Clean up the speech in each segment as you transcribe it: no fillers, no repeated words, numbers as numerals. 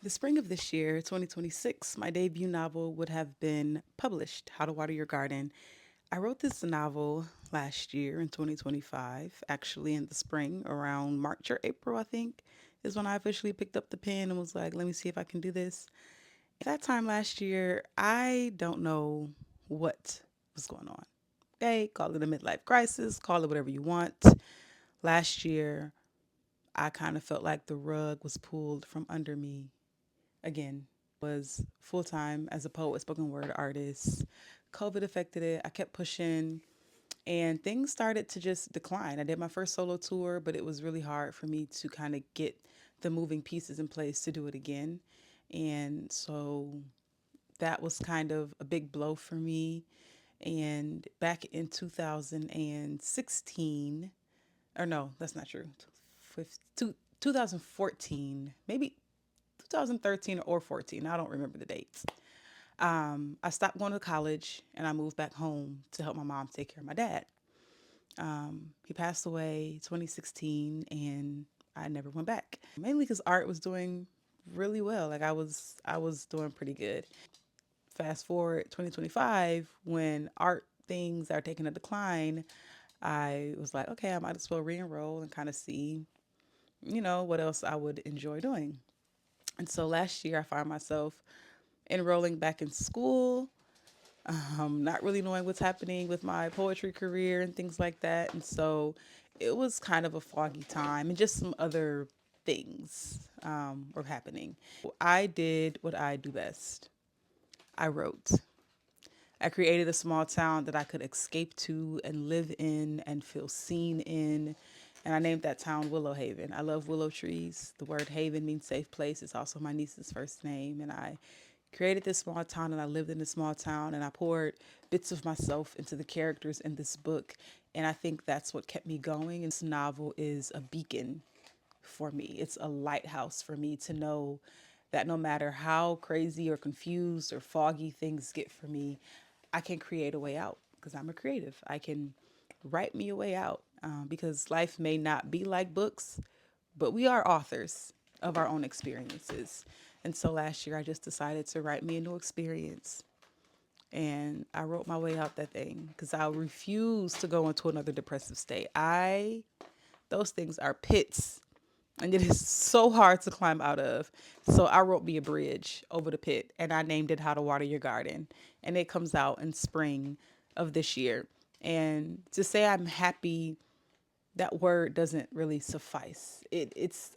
The spring of this year, 2026, my debut novel would have been published, How to Water Your Garden. I wrote this novel last year in 2025, actually in the spring, around March or April, I think, is when I officially picked up the pen and was like, let me see if I can do this. At that time last year, I don't know what was going on. Okay, call it a midlife crisis, call it whatever you want. Last year, I kind of felt like the rug was pulled from under me again. Was full time as a poet, spoken word artist. COVID affected it. I kept pushing and things started to just decline. I did my first solo tour, but it was really hard for me to kind of get the moving pieces in place to do it again. And so that was kind of a big blow for me. And back in 2016, or no, that's not true. 2014, maybe 2013 or 14. I don't remember the dates. I stopped going to college and I moved back home to help my mom take care of my dad. He passed away 2016 and I never went back. Mainly because art was doing really well. Like I was doing pretty good. Fast forward 2025 when art things are taking a decline, I was like, okay, I might as well re-enroll and kind of see, what else I would enjoy doing. And so last year I found myself enrolling back in school, not really knowing what's happening with my poetry career and things like that. And so it was kind of a foggy time and just some other things were happening. I did what I do best. I wrote. I created a small town that I could escape to and live in and feel seen in. And I named that town Willow Haven. I love willow trees. The word haven means safe place. It's also my niece's first name. And I created this small town and I lived in this small town and I poured bits of myself into the characters in this book. And I think that's what kept me going. And this novel is a beacon for me. It's a lighthouse for me to know that no matter how crazy or confused or foggy things get for me, I can create a way out because I'm a creative. I can write me a way out because life may not be like books, but we are authors of our own experiences. And so last year I just decided to write me a new experience. And I wrote my way out that thing because I refuse to go into another depressive state. Those things are pits and it is so hard to climb out of. So I wrote me a bridge over the pit and I named it How to Water Your Garden. And it comes out in spring of this year. And to say I'm happy, that word doesn't really suffice.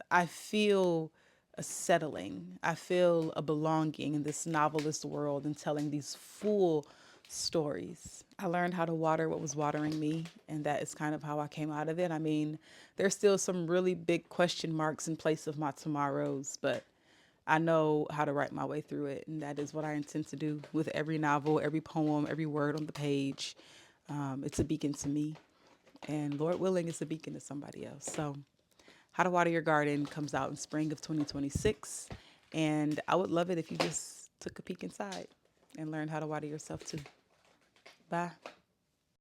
I feel a settling. I feel a belonging in this novelist world and telling these full stories. I learned how to water what was watering me, and that is kind of how I came out of it. I mean, there's still some really big question marks in place of my tomorrows, but I know how to write my way through it, and that is what I intend to do with every novel, every poem, every word on the page. It's a beacon to me, and Lord willing, it's a beacon to somebody else. So, How to Water Your Garden comes out in spring of 2026, and I would love it if you just took a peek inside and learned how to water yourself too. Bye.